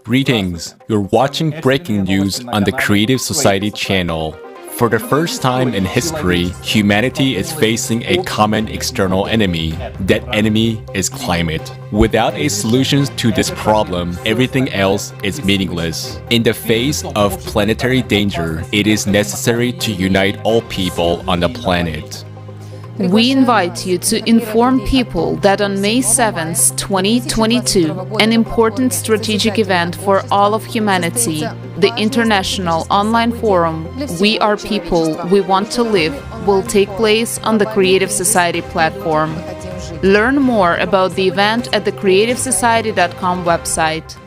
Greetings! You're watching breaking news on the Creative Society channel. For the first time in history, humanity is facing a common external enemy. That enemy is climate. Without a solution to this problem, everything else is meaningless. In the face of planetary danger, it is necessary to unite all people on the planet. We invite you to inform people that on May 7, 2022, an important strategic event for all of humanity, the international online forum We Are People, We Want to Live, will take place on the Creative Society platform. Learn more about the event at the creativesociety.com website.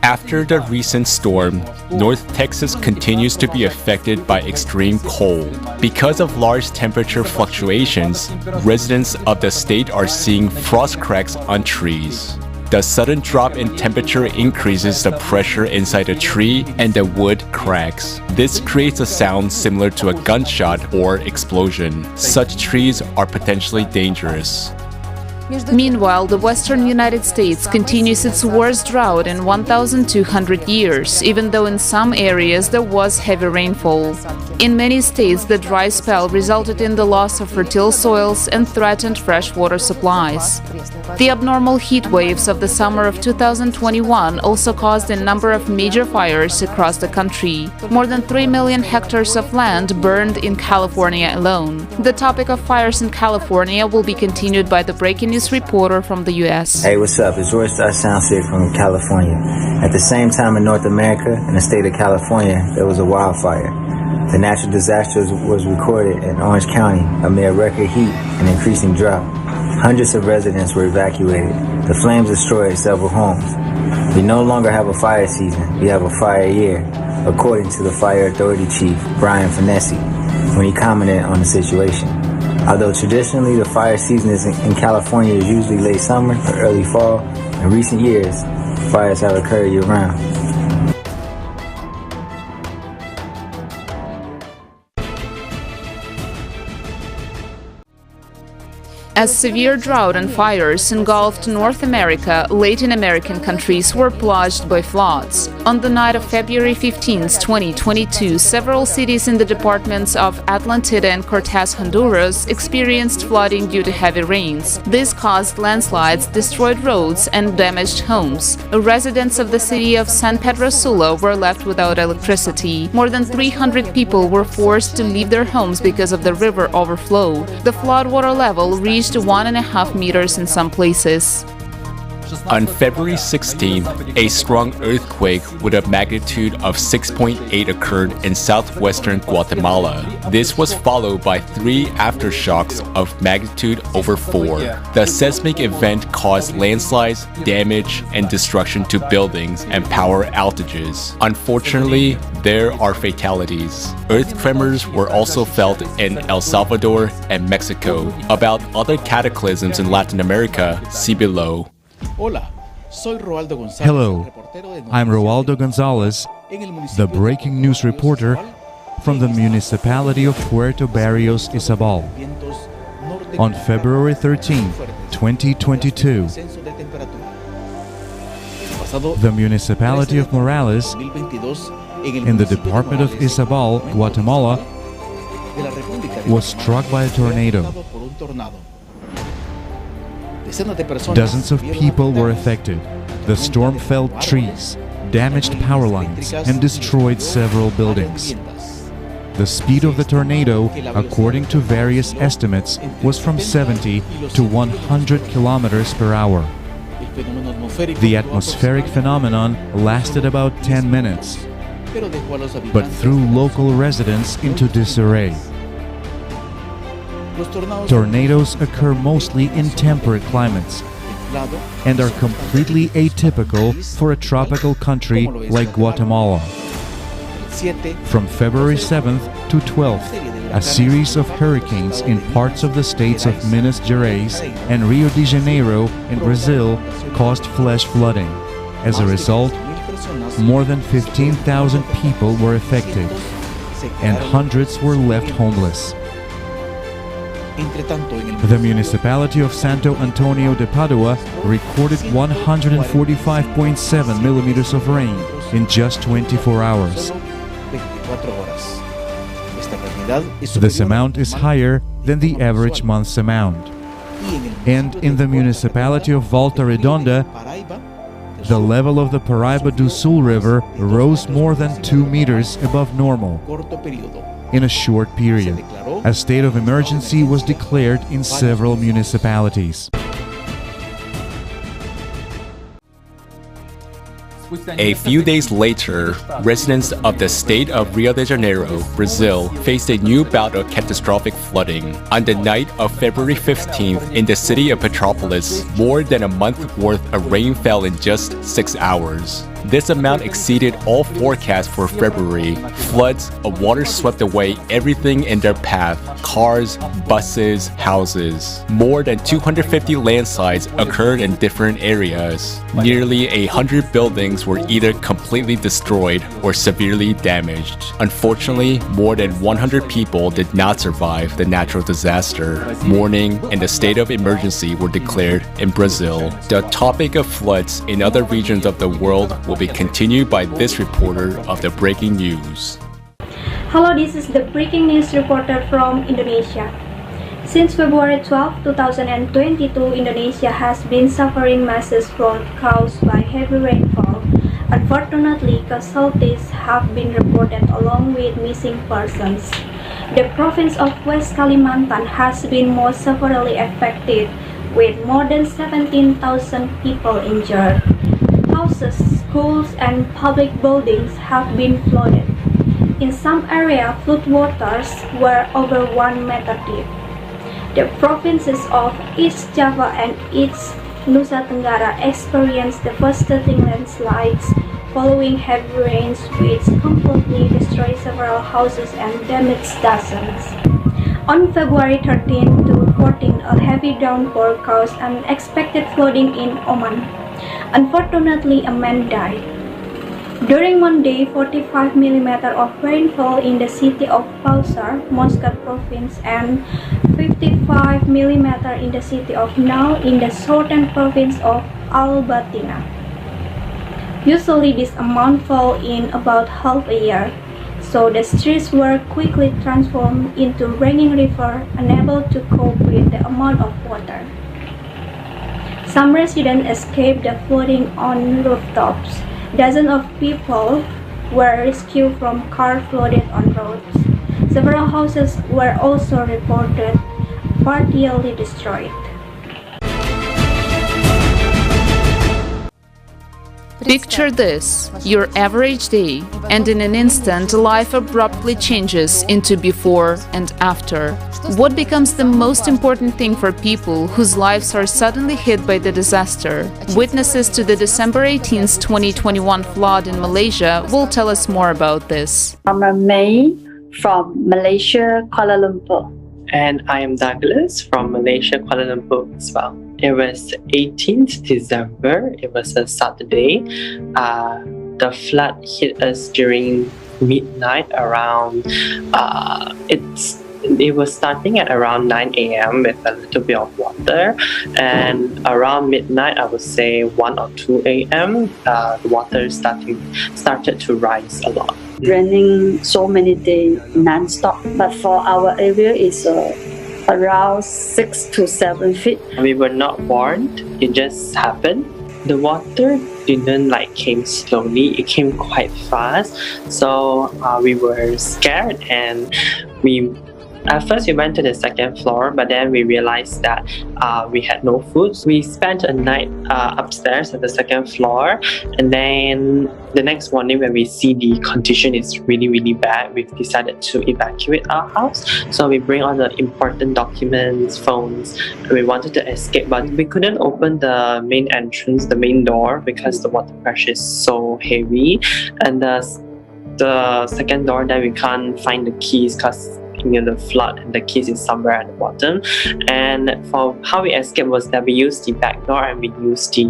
After the recent storm, North Texas continues to be affected by extreme cold. Because of large temperature fluctuations, residents of the state are seeing frost cracks on trees. The sudden drop in temperature increases the pressure inside the tree and the wood cracks. This creates a sound similar to a gunshot or explosion. Such trees are potentially dangerous. Meanwhile, the western United States continues its worst drought in 1,200 years, even though in some areas there was heavy rainfall. In many states, the dry spell resulted in the loss of fertile soils and threatened freshwater supplies. The abnormal heat waves of the summer of 2021 also caused a number of major fires across the country. More than 3 million hectares of land burned in California alone. The topic of fires in California will be continued by the breaking news reporter from the U.S. Hey, what's up? It's Roy Star Soundship from California. At the same time in North America, in the state of California, there was a wildfire. The natural disaster was recorded in Orange County amid record heat and increasing drought. Hundreds of residents were evacuated. The flames destroyed several homes. We no longer have a fire season, we have a fire year, according to the Fire Authority Chief, Brian Finessi, when he commented on the situation. Although traditionally the fire season in California is usually late summer or early fall, in recent years, fires have occurred year-round. As severe drought and fires engulfed North America, Latin American countries were plunged by floods. On the night of February 15, 2022, several cities in the departments of Atlantida and Cortez, Honduras, experienced flooding due to heavy rains. This caused landslides, destroyed roads, and damaged homes. Residents of the city of San Pedro Sula were left without electricity. More than 300 people were forced to leave their homes because of the river overflow. The floodwater level reached 1.5 meters in some places. On February 16th, a strong earthquake with a magnitude of 6.8 occurred in southwestern Guatemala. This was followed by 3 aftershocks of magnitude over 4. The seismic event caused landslides, damage, and destruction to buildings and power outages. Unfortunately, there are fatalities. Earth tremors were also felt in El Salvador and Mexico. About other cataclysms in Latin America, see below. Hello, I'm Roaldo Gonzalez, the breaking news reporter from the municipality of Puerto Barrios, Izabal. On February 13, 2022, the municipality of Morales in the department of Izabal, Guatemala, was struck by a tornado. Dozens of people were affected. The storm felled trees, damaged power lines and destroyed several buildings. The speed of the tornado, according to various estimates, was from 70 to 100 kilometers per hour. The atmospheric phenomenon lasted about 10 minutes, but threw local residents into disarray. Tornadoes occur mostly in temperate climates and are completely atypical for a tropical country like Guatemala. From February 7th to 12th, a series of hurricanes in parts of the states of Minas Gerais and Rio de Janeiro in Brazil caused flash flooding. As a result, more than 15,000 people were affected, and hundreds were left homeless. The municipality of Santo Antonio de Padua recorded 145.7 millimeters of rain in just 24 hours. This amount is higher than the average month's amount. And in the municipality of Volta Redonda, the level of the Paraíba do Sul River rose more than 2 meters above normal in a short period. A state of emergency was declared in several municipalities. A few days later, residents of the state of Rio de Janeiro, Brazil, faced a new bout of catastrophic flooding. On the night of February 15th, in the city of Petrópolis, more than a month worth of rain fell in just 6 hours. This amount exceeded all forecasts for February. Floods of water swept away everything in their path: cars, buses, houses. More than 250 landslides occurred in different areas. Nearly 100 buildings were either completely destroyed or severely damaged. Unfortunately, more than 100 people did not survive the natural disaster. Mourning and a state of emergency were declared in Brazil. The topic of floods in other regions of the world will be continued by this reporter of the breaking news. Hello, this is the breaking news reporter from Indonesia. Since February 12, 2022, Indonesia has been suffering massive flood caused by heavy rainfall. Unfortunately, casualties have been reported along with missing persons. The province of West Kalimantan has been most severely affected, with more than 17,000 people injured. Houses, schools, and public buildings have been flooded. In some areas, floodwaters were over 1 meter deep. The provinces of East Java and East Nusa Tenggara experienced devastating landslides following heavy rains, which completely destroyed several houses and damaged dozens. On February 13 to 14, a heavy downpour caused unexpected flooding in Oman. Unfortunately, a man died. During Monday, 45 mm of rainfall in the city of Pausar, Muscat province, and 55 mm in the city of Nau in the southern province of Al-Batina. Usually this amount falls in about half a year, so the streets were quickly transformed into raining river, unable to cope with the amount of water. Some residents escaped the flooding on rooftops. Dozens of people were rescued from cars flooded on roads. Several houses were also reported partially destroyed. Picture this, your average day, and in an instant life abruptly changes into before and after. What becomes the most important thing for people whose lives are suddenly hit by the disaster? Witnesses to the December 18, 2021 flood in Malaysia will tell us more about this. I'm May from Malaysia, Kuala Lumpur. And I am Douglas from Malaysia, Kuala Lumpur as well. It was 18th December. It was a Saturday. The flood hit us during midnight around, it was starting at around 9 a.m. with a little bit of water, and around midnight, I would say 1 or 2 a.m., the water started to rise a lot. Raining so many days non-stop, but for our area it's around 6 to 7 feet. We were not warned, it just happened. the water didn't came slowly, it came quite fast. So we were scared, and at first we went to the second floor, but then we realized that we had no food. We spent a night upstairs at the second floor, and then the next morning when we see the condition is really, really bad, we've decided to evacuate our house. So we bring all the important documents, phones, and we wanted to escape, but we couldn't open the main entrance, the main door, because the water pressure is so heavy. And the second door, that we can't find the keys because the flood, and the keys is somewhere at the bottom. And for how we escaped was that we used the back door, and we used the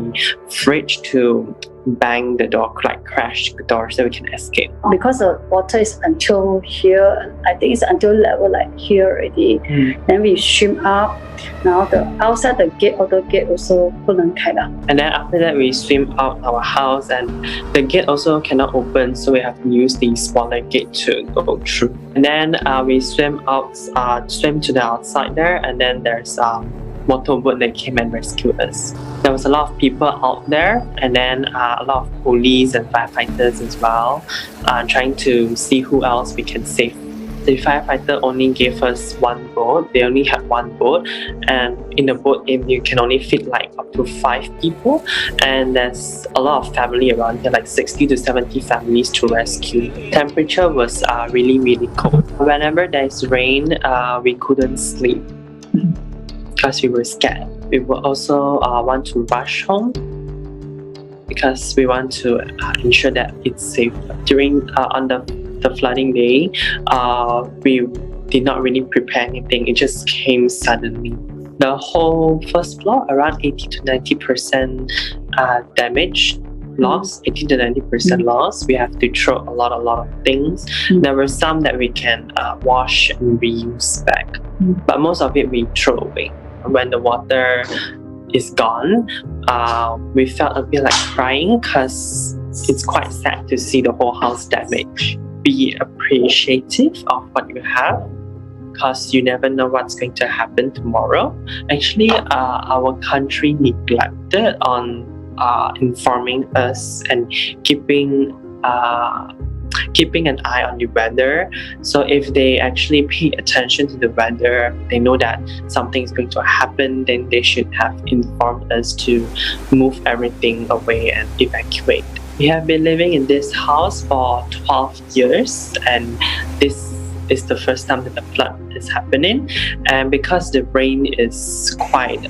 fridge to bang the door, crash the door, so we can escape. Because the water is until here, I think it's until level here already. Then we swim up. Now the outside the gate also 不能开了. And then after that we swim out our house, and the gate also cannot open, so we have to use the smaller gate to go through. And then we swim to the outside there, and then there's a motorboat that came and rescued us. There was a lot of people out there, and then a lot of police and firefighters as well, trying to see who else we can save. The firefighter only gave us one boat. They only had one boat, and in the boat you can only fit up to 5 people, and there's a lot of family around here, 60 to 70 families to rescue. Temperature was really, really cold. Whenever there's rain, we couldn't sleep because we were scared. We would also want to rush home because we want to ensure that it's safe. During on the flooding day, we did not really prepare anything. It just came suddenly. The whole first floor, around 80 to 90% damage, loss, 80 to 90% loss. We have to throw a lot of things. There were some that we can wash and reuse back, but most of it we throw away. When the water is gone, we felt a bit like crying because it's quite sad to see the whole house damaged. Be appreciative of what you have, because you never know what's going to happen tomorrow. Actually, our country neglected on informing us and keeping an eye on the weather. So if they actually pay attention to the weather, they know that something is going to happen, then they should have informed us to move everything away and evacuate. We have been living in this house for 12 years, and this is the first time that the flood is happening. And because the rain is quite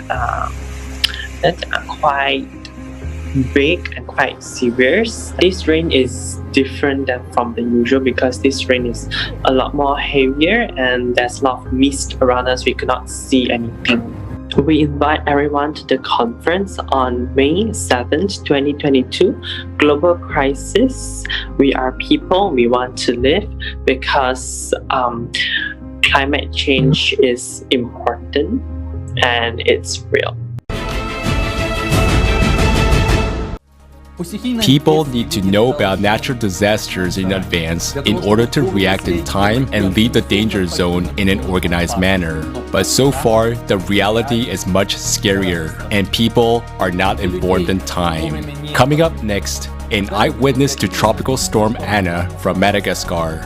big and quite severe, this rain is different than from the usual because this rain is a lot more heavier and there's a lot of mist around us. We cannot see anything. We invite everyone to the conference on May 7th, 2022, Global Crisis. We are people, we want to live, because climate change is important and it's real. People need to know about natural disasters in advance in order to react in time and leave the danger zone in an organized manner. But so far, the reality is much scarier, and people are not informed in time. Coming up next, an eyewitness to Tropical Storm Anna from Madagascar.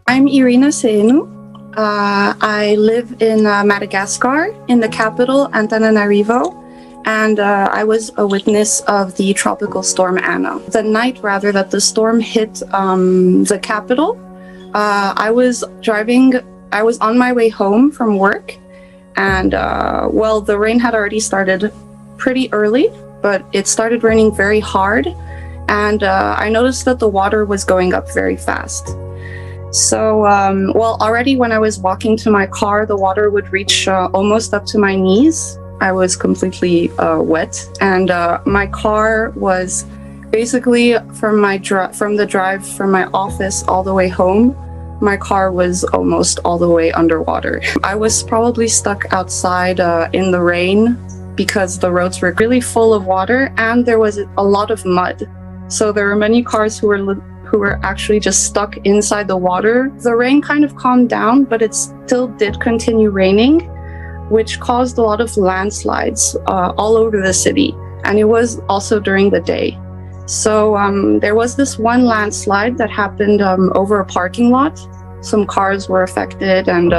I'm Irina Seenu. I live in Madagascar, in the capital, Antananarivo. And I was a witness of the tropical storm Anna. The night, rather, that the storm hit the capital, I was on my way home from work, and the rain had already started pretty early, but it started raining very hard, and I noticed that the water was going up very fast. So, already when I was walking to my car, the water would reach almost up to my knees. I was completely wet, and my car was basically from the drive from my office all the way home. My car was almost all the way underwater. I was probably stuck outside in the rain because the roads were really full of water and there was a lot of mud. So there were many cars who were actually just stuck inside the water. The rain kind of calmed down, but it still did continue raining, which caused a lot of landslides all over the city. and it was also during the day. So there was this one landslide that happened over a parking lot. Some cars were affected, and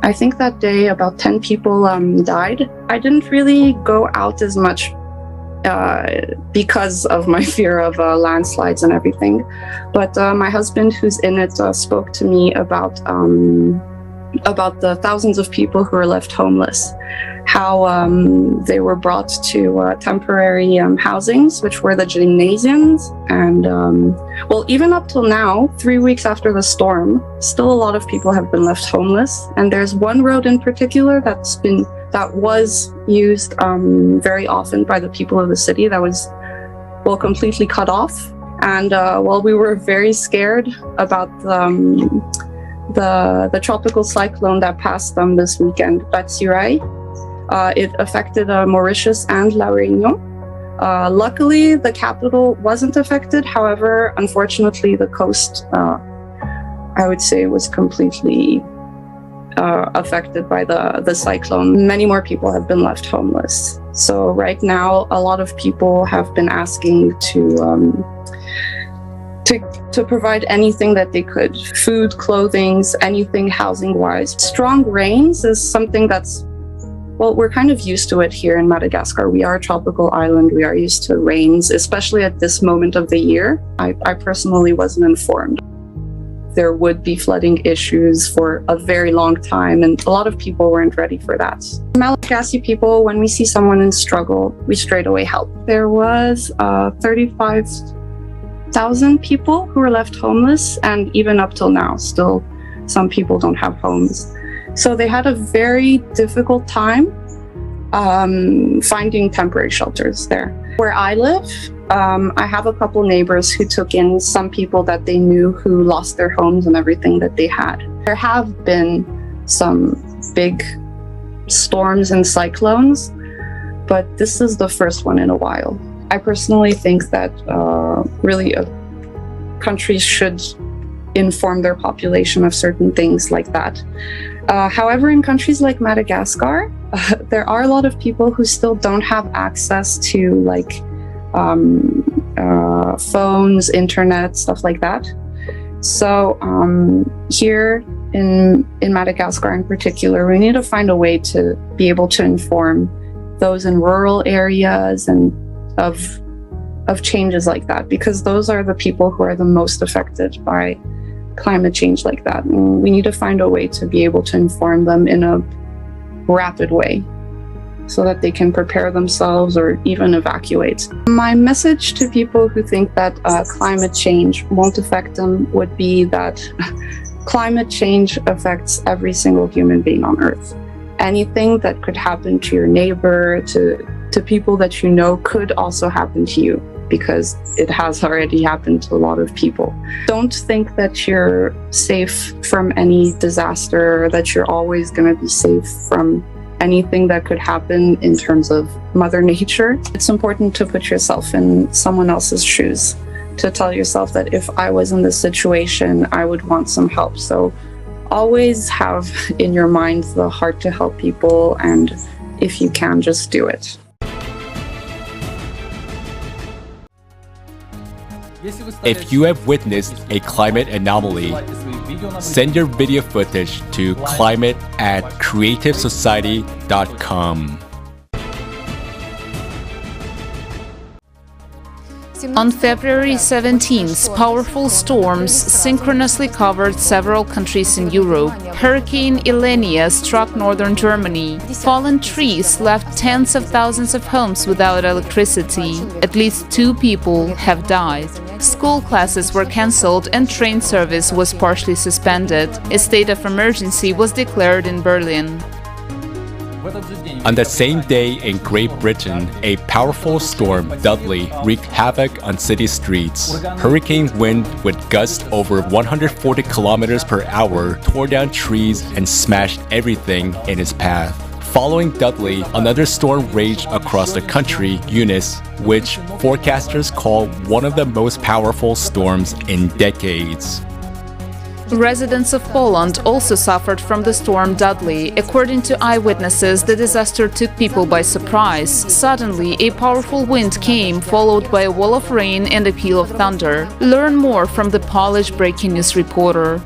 I think that day about 10 people died. I didn't really go out as much because of my fear of landslides and everything. But my husband, who's in it, spoke to me about the thousands of people who were left homeless, how they were brought to temporary housings, which were the gymnasiums. And well, even up till now, 3 weeks after the storm, still a lot of people have been left homeless. And there's one road in particular that was used very often by the people of the city that was, well, completely cut off. And while we were very scared about the tropical cyclone that passed them this weekend, Batsirai, it affected Mauritius and La Réunion. Luckily, the capital wasn't affected. However, unfortunately, the coast, I would say, was completely affected by the cyclone. Many more people have been left homeless. So right now, a lot of people have been asking to provide anything that they could. Food, clothing, anything housing-wise. Strong rains is something that's, well, we're kind of used to it here in Madagascar. We are a tropical island. We are used to rains, especially at this moment of the year. I personally wasn't informed. There would be flooding issues for a very long time, and a lot of people weren't ready for that. Malagasy people, when we see someone in struggle, we straight away help. There was 35,000 people who were left homeless, and even up till now, still some people don't have homes. So they had a very difficult time finding temporary shelters there. Where I live, I have a couple neighbors who took in some people that they knew who lost their homes and everything that they had. There have been some big storms and cyclones, but this is the first one in a while. I personally think that really countries should inform their population of certain things like that. However, in countries like Madagascar, there are a lot of people who still don't have access to like phones, internet, stuff like that. So here in Madagascar in particular, we need to find a way to be able to inform those in rural areas and of changes like that, because those are the people who are the most affected by climate change like that. And we need to find a way to be able to inform them in a rapid way so that they can prepare themselves or even evacuate. My message to people who think that climate change won't affect them would be that climate change affects every single human being on Earth. Anything that could happen to your neighbor, to people that you know, could also happen to you, because it has already happened to a lot of people. Don't think that you're safe from any disaster, or that you're always going to be safe from anything that could happen in terms of Mother Nature. It's important to put yourself in someone else's shoes, to tell yourself that if I was in this situation, I would want some help. So always have in your mind the heart to help people, and if you can, just do it. If you have witnessed a climate anomaly, send your video footage to climate@creativesociety.com. On February 17th, powerful storms synchronously covered several countries in Europe. Hurricane Elenia struck northern Germany. Fallen trees left tens of thousands of homes without electricity. At least 2 people have died. School classes were cancelled and train service was partially suspended. A state of emergency was declared in Berlin. On the same day in Great Britain, a powerful storm, Dudley, wreaked havoc on city streets. Hurricane wind with gusts over 140 kilometers per hour tore down trees and smashed everything in its path. Following Dudley, another storm raged across the country, Eunice, which forecasters call one of the most powerful storms in decades. Residents of Poland also suffered from the storm Dudley. According to eyewitnesses, the disaster took people by surprise. Suddenly, a powerful wind came, followed by a wall of rain and a peal of thunder. Learn more from the Polish breaking news reporter.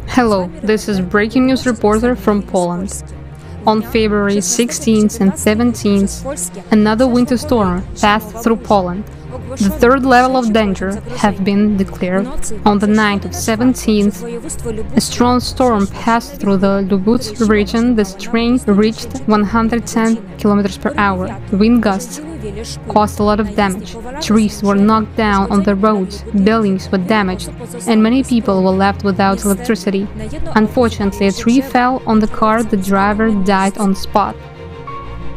Hello, this is breaking news reporter from Poland. On February 16th and 17th, another winter storm passed through Poland. The third level of danger have been declared. On the night of 17th, a strong storm passed through the Lubutz region. The strength reached 110 km per hour. Wind gusts caused a lot of damage. Trees were knocked down on the roads, buildings were damaged, and many people were left without electricity. Unfortunately, a tree fell on the car, the driver died on the spot.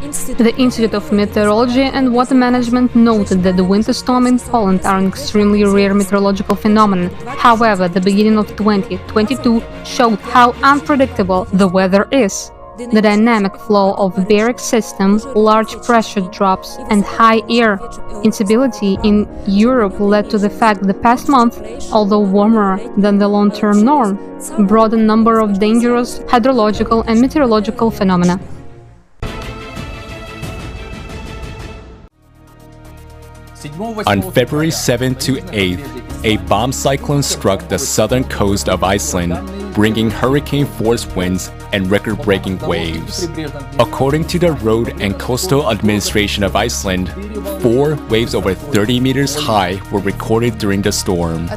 The Institute of Meteorology and Water Management noted that the winter storm in Poland are an extremely rare meteorological phenomenon. However, the beginning of 2022 showed how unpredictable the weather is. The dynamic flow of barrier systems, large pressure drops, and high air instability in Europe led to the fact the past month, although warmer than the long-term norm, brought a number of dangerous hydrological and meteorological phenomena. On February 7 to 8, a bomb cyclone struck the southern coast of Iceland, bringing hurricane-force winds and record-breaking waves. According to the Road and Coastal Administration of Iceland, 4 waves over 30 meters high were recorded during the storm.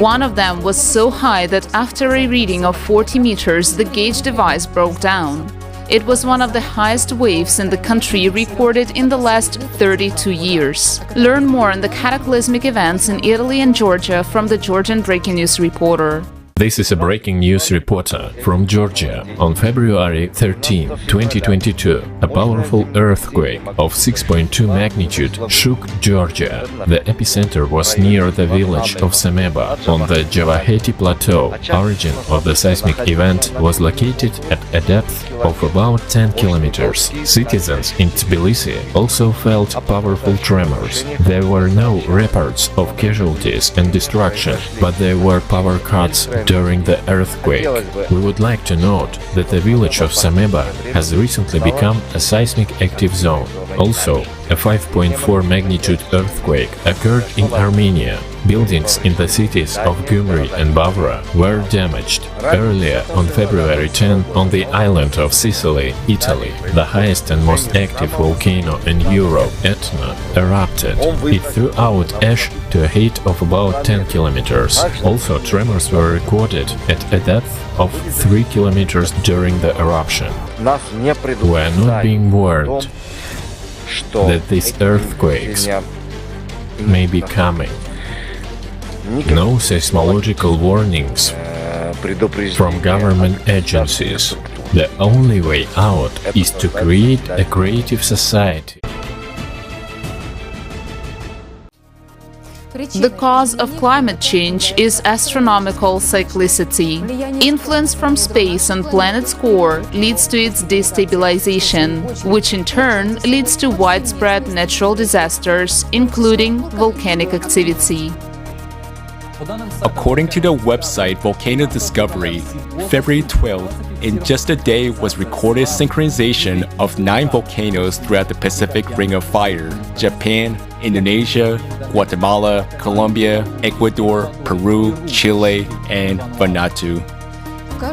One of them was so high that after a reading of 40 meters, the gauge device broke down. It was one of the highest waves in the country recorded in the last 32 years. Learn more on the cataclysmic events in Italy and Georgia from the Georgian Breaking News reporter. This is a breaking news reporter from Georgia. On February 13, 2022, a powerful earthquake of 6.2 magnitude shook Georgia. The epicenter was near the village of Sameba on the Javaheti Plateau. Origin of the seismic event was located at a depth of about 10 kilometers. Citizens in Tbilisi also felt powerful tremors. There were no reports of casualties and destruction, but there were power cuts during the earthquake. We would like to note that the village of Sameba has recently become a seismic active zone. Also, a 5.4 magnitude earthquake occurred in Armenia. Buildings in the cities of Gyumri and Bavra were damaged. Earlier on February 10, on the island of Sicily, Italy, the highest and most active volcano in Europe, Etna, erupted. It threw out ash to a height of about 10 kilometers. Also, tremors were recorded at a depth of 3 kilometers during the eruption. We are not being warned that these earthquakes may be coming. No seismological warnings from government agencies. The only way out is to create a creative society. The cause of climate change is astronomical cyclicity. Influence from space on planet's core leads to its destabilization, which in turn leads to widespread natural disasters, including volcanic activity. According to the website Volcano Discovery, February 12th, in just a day was recorded synchronization of 9 volcanoes throughout the Pacific Ring of Fire: Japan, Indonesia, Guatemala, Colombia, Ecuador, Peru, Chile, and Vanuatu.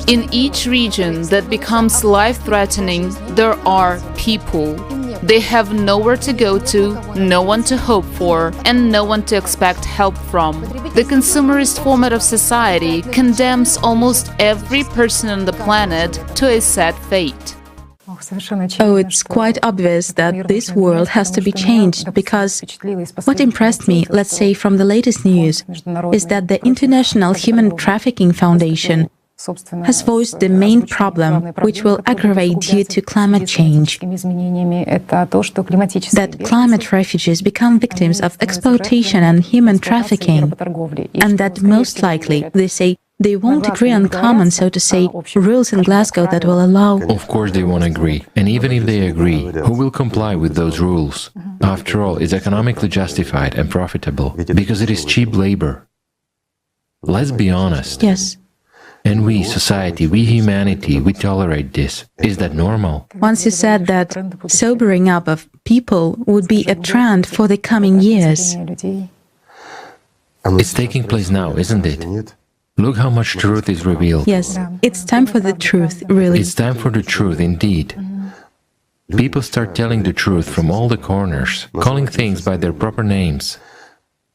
In each region that becomes life-threatening, there are people. They have nowhere to go to, no one to hope for, and no one to expect help from. The consumerist format of society condemns almost every person on the planet to a sad fate. Oh, it's quite obvious that this world has to be changed, because what impressed me, let's say from the latest news, is that the International Human Trafficking Foundation has voiced the main problem, which will aggravate due to climate change. That climate refugees become victims of exploitation and human trafficking, and that most likely, they say, they won't agree on common, so to say, rules in Glasgow that will allow... Of course they won't agree. And even if they agree, who will comply with those rules? After all, it's economically justified and profitable, because it is cheap labor. Let's be honest. Yes. And we, society, we humanity, we tolerate this. Is that normal? Once you said that sobering up of people would be a trend for the coming years. It's taking place now, isn't it? Look how much truth is revealed. Yes, it's time for the truth, really. It's time for the truth, indeed. People start telling the truth from all the corners, calling things by their proper names,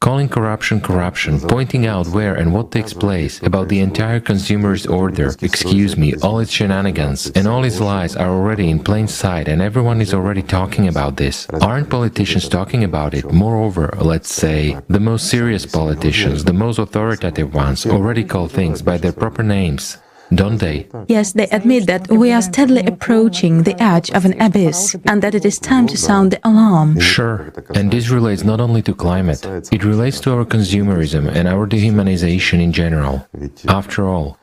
calling corruption corruption, pointing out where and what takes place, about the entire consumerist order, excuse me, all its shenanigans, and all its lies are already in plain sight and everyone is already talking about this. Aren't politicians talking about it? Moreover, let's say, the most serious politicians, the most authoritative ones, already call things by their proper names. Don't they? Yes, they admit that we are steadily approaching the edge of an abyss and that it is time to sound the alarm. Sure. And this relates not only to climate, it relates to our consumerism and our dehumanization in general. After all,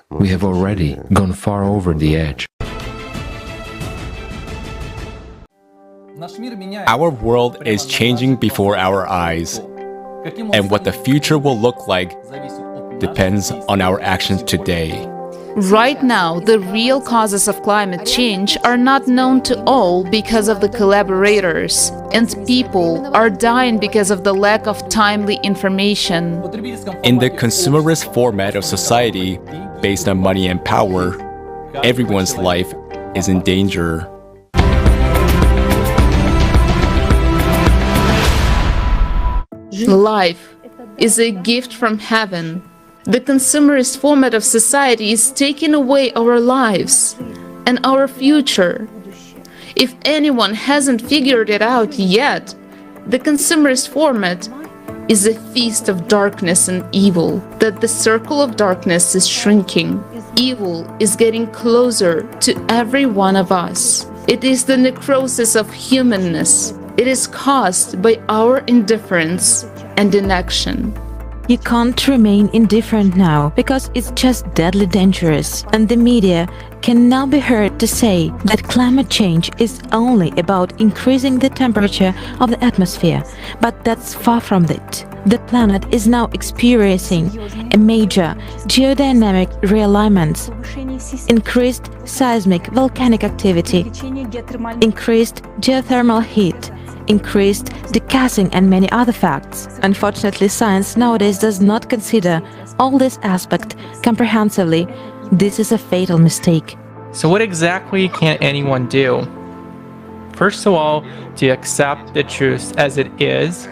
we have already gone far over the edge. Our world is changing before our eyes, and what the future will look like depends on our actions today. Right now, the real causes of climate change are not known to all because of the collaborators, and people are dying because of the lack of timely information. In the consumerist format of society, based on money and power, everyone's life is in danger. Life is a gift from heaven. The consumerist format of society is taking away our lives and our future. If anyone hasn't figured it out yet, the consumerist format is a feast of darkness and evil, that the circle of darkness is shrinking. Evil is getting closer to every one of us. It is the necrosis of humanness. It is caused by our indifference and inaction. You can't remain indifferent now because it's just deadly dangerous. And the media can now be heard to say that climate change is only about increasing the temperature of the atmosphere. But that's far from it. The planet is now experiencing a major geodynamic realignment, increased seismic volcanic activity, increased geothermal heat, increased degassing and many other facts. Unfortunately, science nowadays does not consider all this aspect comprehensively. This is a fatal mistake. So what exactly can anyone do? First of all, to accept the truth as it is,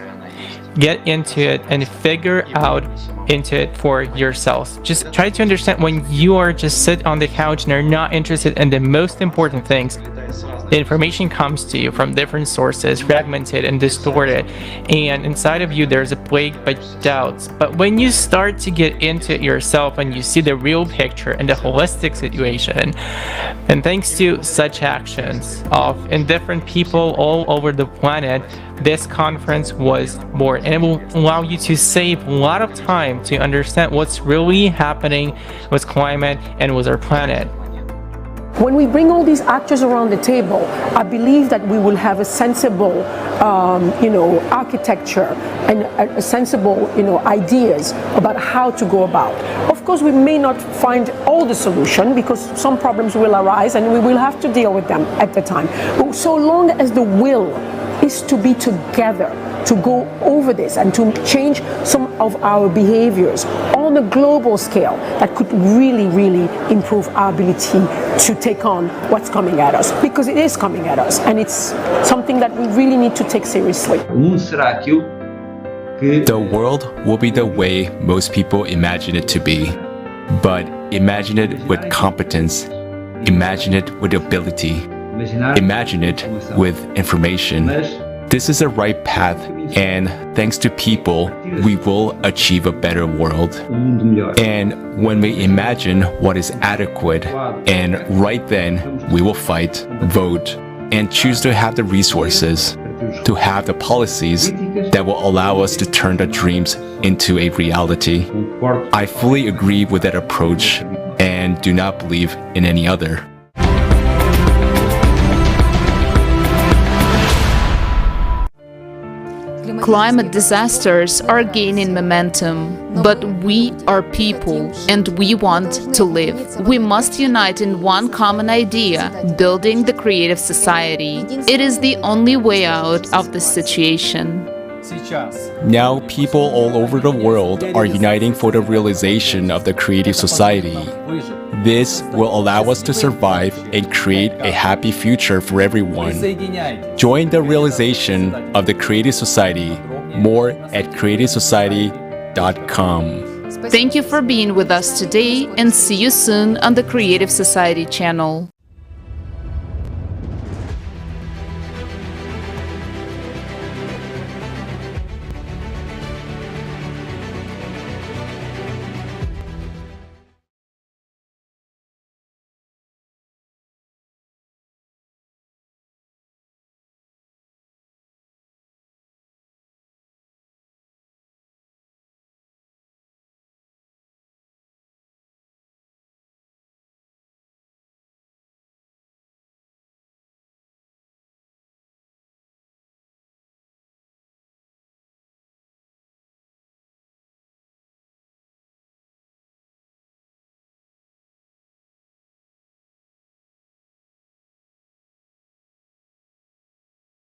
get into it and figure out into it for yourselves. Just try to understand when you are just sit on the couch and are not interested in the most important things. The information comes to you from different sources, fragmented and distorted, and inside of you there's a plague by doubts. But when you start to get into it yourself and you see the real picture and the holistic situation, and thanks to such actions of indifferent people all over the planet, this conference was born, and it will allow you to save a lot of time to understand what's really happening with climate and with our planet. When we bring all these actors around the table, I believe that we will have a sensible, architecture and a sensible, ideas about how to go about. Of course, we may not find all the solution because some problems will arise and we will have to deal with them at the time. But so long as the will is to be together, to go over this and to change some of our behaviors on a global scale, that could really, really improve our ability to take on what's coming at us, because it is coming at us and it's something that we really need to take seriously. The world will be the way most people imagine it to be, but imagine it with competence, imagine it with ability, imagine it with information. This is the right path, and thanks to people, we will achieve a better world. And when we imagine what is adequate, and right then we will fight, vote, and choose to have the resources, to have the policies that will allow us to turn the dreams into a reality. I fully agree with that approach and do not believe in any other. Climate disasters are gaining momentum, but we are people and we want to live. We must unite in one common idea, building the creative society. It is the only way out of this situation. Now, people all over the world are uniting for the realization of the creative society. This will allow us to survive and create a happy future for everyone. Join the realization of the creative society. More at creativesociety.com. Thank you for being with us today and see you soon on the Creative Society channel.